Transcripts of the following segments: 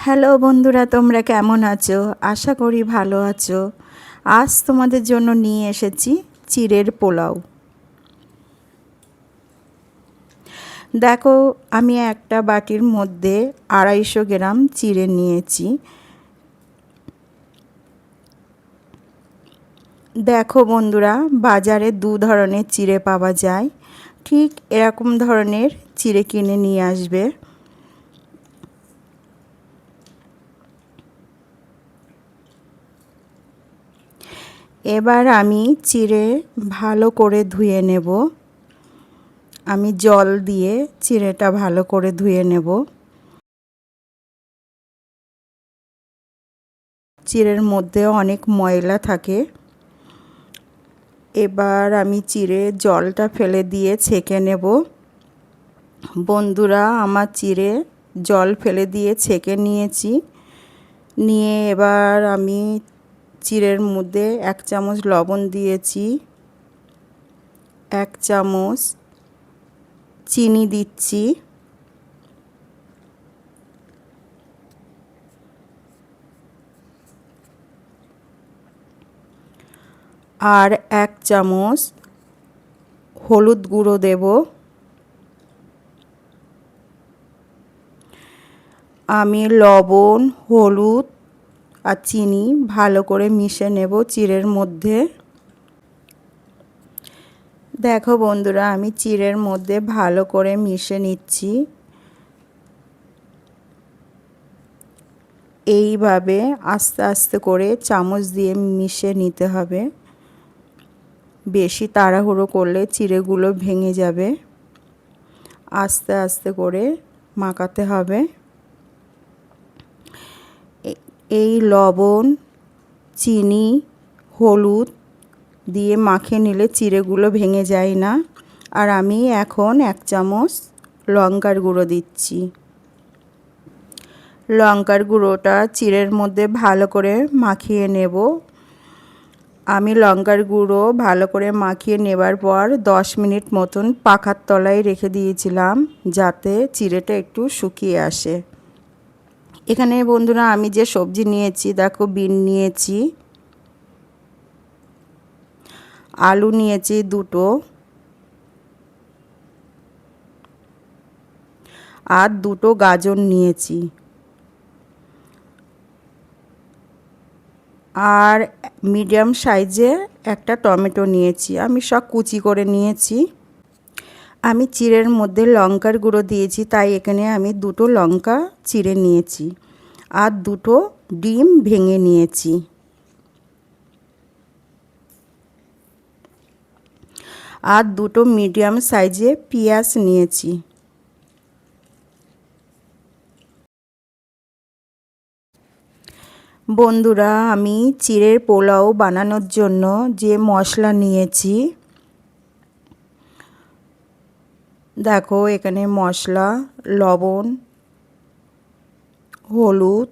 Hello বন্ধুরা, তোমরা কেমন আছো? আশা করি ভালো আছো। আজ তোমাদের জন্য নিয়ে এসেছি চিড়ের পোলাও। দেখো, আমি একটা বাটির মধ্যে 250 গ্রাম চিড়ে নিয়েছি। দেখো বন্ধুরা, বাজারে দু ধরনের চিড়ে পাওয়া যায়। ঠিক এরকম ধরনের চিড়ে কিনে নিয়ে আসবে। এবার আমি চিড়ে ভালো করে ধুয়ে নেব। আমি জল দিয়ে চিড়েটা ভালো করে ধুয়ে নেব। চিড়ের মধ্যে অনেক ময়লা থাকে। এবার আমি চিড়ে জলটা ফেলে দিয়ে ছেঁকে নেব। বন্ধুরা, আমার চিড়ে জল ফেলে দিয়ে ছেঁকে নিয়েছি। নিয়ে এবার আমি চিড়ের মধ্যে 1 চামচ লবণ দিয়েছি, 1 চামচ চিনি দিচ্ছি, আর 1 চামচ হলুদ গুঁড়ো দেব। আমি লবণ, হলুদ আর চিনি ভালো করে মিশিয়ে নেব চিড়ের মধ্যে। দেখো বন্ধুরা, আমি চিড়ের মধ্যে ভালো করে মিশিয়ে নিচ্ছি। এইভাবে আস্তে আস্তে করে চামচ দিয়ে মিশিয়ে নিতে হবে। বেশি তাড়াহুড়ো করলে চিড়েগুলো ভেঙে যাবে। আস্তে আস্তে করে মাখাতে হবে। এই লবণ, চিনি, হলুদ দিয়ে মাখিয়ে নিলে চিড়েগুলো ভেঙে যায় না। আর আমি এখন 1 চামচ লঙ্কার গুঁড়ো দিচ্ছি। লঙ্কার গুঁড়োটা চিড়ের মধ্যে ভালো করে মাখিয়ে নেব। আমি লঙ্কার গুঁড়ো ভালো করে মাখিয়ে নেবার পর 10 মিনিট মতন পাখার তলায় রেখে দিয়েছিলাম, যাতে চিড়েটা একটু শুকিয়ে আসে। এখানে বন্ধুরা, আমি যে সবজি নিয়েছি, দেখো বিন নিয়েছি, আলু নিয়েছি 2টো, আর 2টো গাজর নিয়েছি, আর মিডিয়াম সাইজে একটা টমেটো নিয়েছি। আমি সব কুচি করে নিয়েছি। আমি চিড়ের মধ্যে লঙ্কার গুঁড়ো দিয়েছি, তাই এখানে আমি 2টো লঙ্কা চিড়ে নিয়েছি, আর 2টো ডিম ভেঙে নিয়েছি। আর 2টো মিডিয়াম সাইজে পেঁয়াজ নিয়েছি। বন্ধুরা, আমি চিড়ের পোলাও বানানোর জন্য যে মশলা নিয়েছি, দেখো এখানে মশলা: লবণ, হলুদ,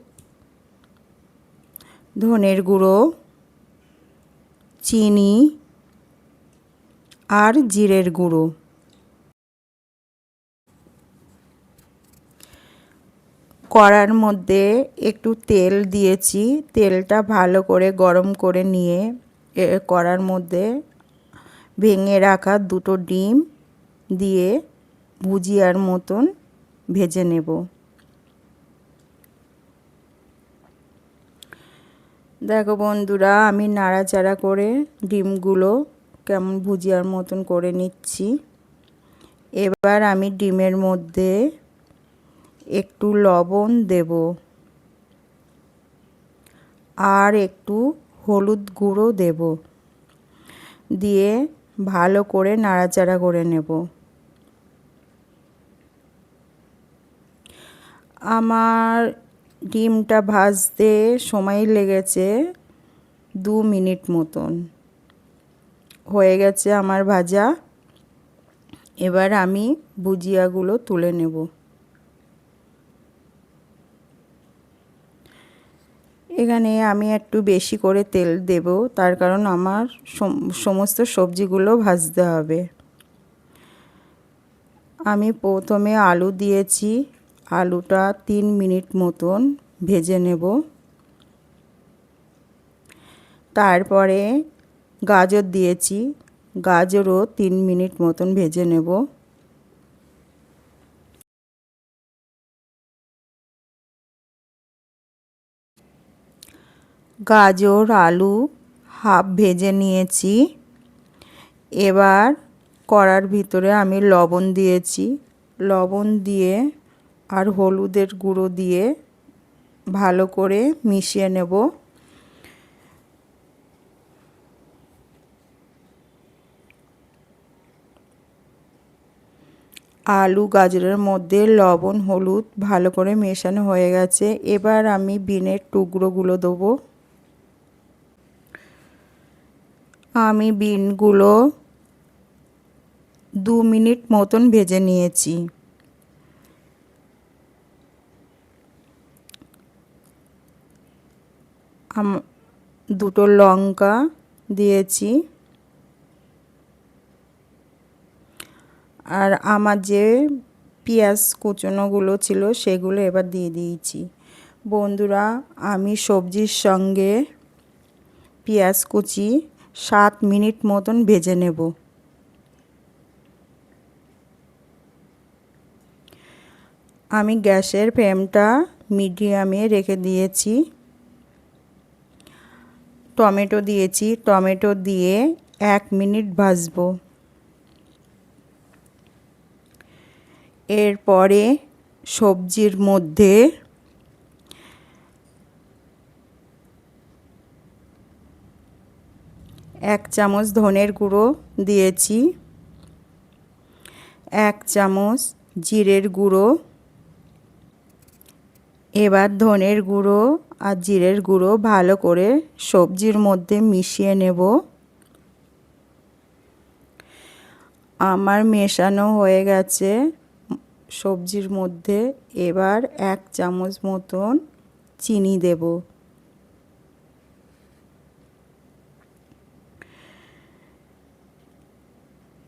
ধনের গুঁড়ো, চিনি আর জিরের গুঁড়ো। কড়ার মধ্যে একটু তেল দিয়েছি। তেলটা ভালো করে গরম করে নিয়ে কড়ার মধ্যে ভেঙে রাখা 2টো ডিম দিয়ে ভুজিয়ার মতন ভেজে নেব। দেখো বন্ধুরা, আমি নাড়াচাড়া করে ডিমগুলো কেমন ভুজিয়ার মতন করে নিচ্ছি। এবার আমি ডিমের মধ্যে একটু লবণ দেব, আর একটু হলুদ গুঁড়ো দেব, দিয়ে ভালো করে নাড়াচাড়া করে নেব। আমার ডিমটা ভাজতে সময় লেগেছে 2 মিনিট মতন। হয়ে গেছে আমার ভাজা। এবার আমি ভুজিয়াগুলো তুলে নেব। এখানে আমি একটু বেশি করে তেল দেব, তার কারণ আমার সমস্ত সবজিগুলো ভাজতে হবে। আমি প্রথমে আলু দিয়েছি। আলুটা 3 মিনিট মতন ভেজে নেব। তারপরে গাজর দিয়েছি, গাজরও 3 মিনিট মতন ভেজে নেব। গাজর আলু হাফ ভেজে নিয়েছি। এবার কড়ার ভিতরে আমি লবণ দিয়েছি, লবণ দিয়ে আর হলুদের গুঁড়ো দিয়ে ভালো করে মিশিয়ে নেব। আলু গাজরের মধ্যে লবণ হলুদ ভালো করে মেশানো হয়ে গেছে। এবার আমি বিনের টুকরোগুলো দেবো। আমি বিনগুলো 2 মিনিট মতন ভেজে নিয়েছি। দুটো লঙ্কা দিয়েছি। আর আমার যে পেঁয়াজ কুচনোগুলো ছিল সেগুলো এবার দিয়ে দিয়েছি। বন্ধুরা, আমি সবজির সঙ্গে পেঁয়াজ কুচি 7 মিনিট মতন ভেজে নেব। আমি গ্যাসের ফ্লেমটা মিডিয়ামে রেখে দিয়েছি। টমেটো দিয়েছি, টমেটো দিয়ে 1 মিনিট ভাজবো। এরপরে সবজির মধ্যে এক চামচ ধনের গুঁড়ো দিয়েছি, 1 চামচ জিরের গুঁড়ো। এবার ধনের গুঁড়ো আর জিরের গুঁড়ো ভালো করে সবজির মধ্যে মিশিয়ে নেব। আমার মেশানো হয়ে গেছে সবজির মধ্যে। এবার 1 চামচ মতন চিনি দেব।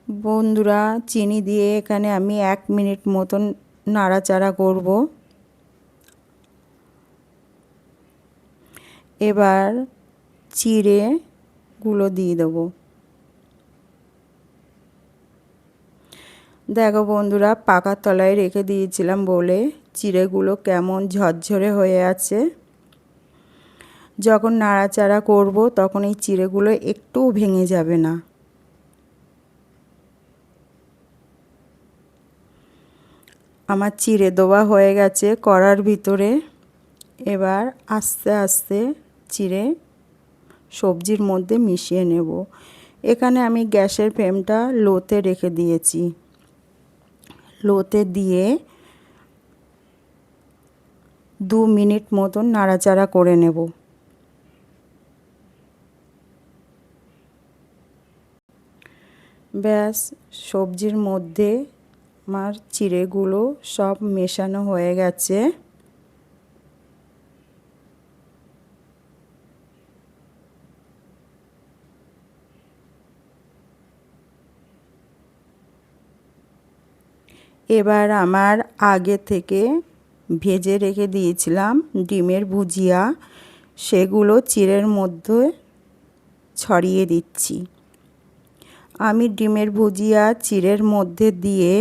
বন্ধুরা, চিনি দিয়ে এখানে আমি 1 মিনিট মতন নাড়াচাড়া করব। এবার চিড়েগুলো দিয়ে দেবো। দেখো বন্ধুরা, পাকার তলায় রেখে দিয়েছিলাম বলে চিড়েগুলো কেমন ঝরঝরে হয়ে আছে। যখন নাড়াচাড়া করব তখন এই চিড়েগুলো একটুও ভেঙে যাবে না। আমার চিড়ে দেওয়া হয়ে গেছে কড়ার ভিতরে। এবার আস্তে আস্তে চিড়ে সবজির মধ্যে মিশিয়ে নেব। এখানে আমি গ্যাসের ফ্লেমটা লোতে রেখে দিয়েছি। লোতে দিয়ে 2 মিনিট মতন নাড়াচাড়া করে নেব। ব্যাস, সবজির মধ্যে আমার চিড়েগুলো সব মেশানো হয়ে গেছে। এবার আমার আগে থেকে ভেজে রেখে দিয়েছিলাম ডিমের ভুজিয়া, সেগুলো চিড়ের মধ্যে ছড়িয়ে দিচ্ছি। আমি ডিমের ভুজিয়া চিড়ের মধ্যে দিয়ে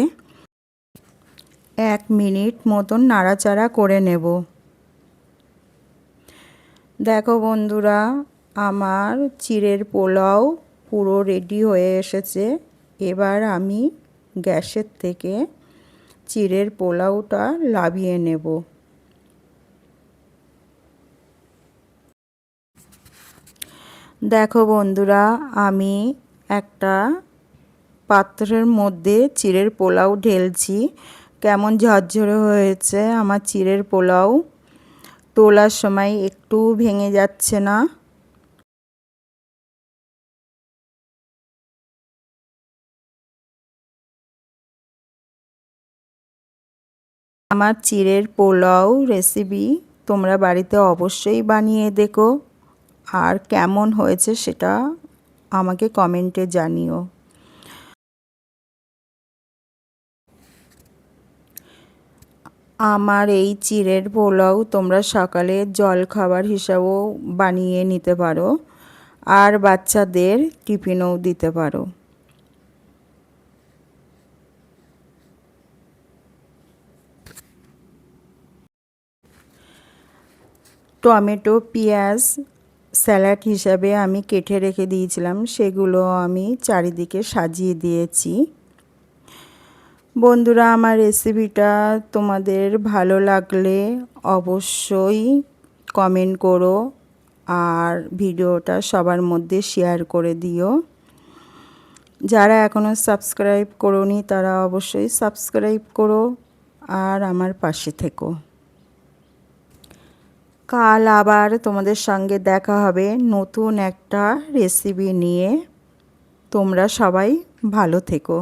1 মিনিট মতন নাড়াচাড়া করে নেব। দেখো বন্ধুরা, আমার চিড়ের পোলাও পুরো রেডি হয়ে এসেছে। এবার আমি গ্যাসের থেকে চিড়ের পোলাওটা নামিয়ে নেব। দেখো বন্ধুরা, আমি একটা পাত্রের মধ্যে চিড়ের পোলাও ঢেলছি। কেমন ঝরঝরে হয়েছে আমার চিড়ের পোলাও। তোলার সময় একটু ভেঙে যাচ্ছে না। আমার চিড়ের পোলাও রেসিপি তোমরা বাড়িতে অবশ্যই বানিয়ে দেখো, আর কেমন হয়েছে সেটা আমাকে কমেন্টে জানিও। আমার এই চিড়ের পোলাও তোমরা সকালে জলখাবার হিসাবেও বানিয়ে নিতে পারো, আর বাচ্চাদের টিফিনেও দিতে পারো। টমেটো পেঁয়াজ স্যালাড হিসাবে আমি কেটে রেখে দিয়েছিলাম, সেগুলো আমি চারিদিকে সাজিয়ে দিয়েছি। বন্ধুরা, আমার রেসিপিটা তোমাদের ভালো লাগলে অবশ্যই কমেন্ট করো আর ভিডিওটা সবার মধ্যে শেয়ার করে দিও। যারা এখনও সাবস্ক্রাইব করোনি তারা অবশ্যই সাবস্ক্রাইব করো আর আমার পাশে থেকো। কাল আবার তোমাদের সঙ্গে দেখা হবে নতুন একটা রেসিপি নিয়ে। তোমরা সবাই ভালো থেকো।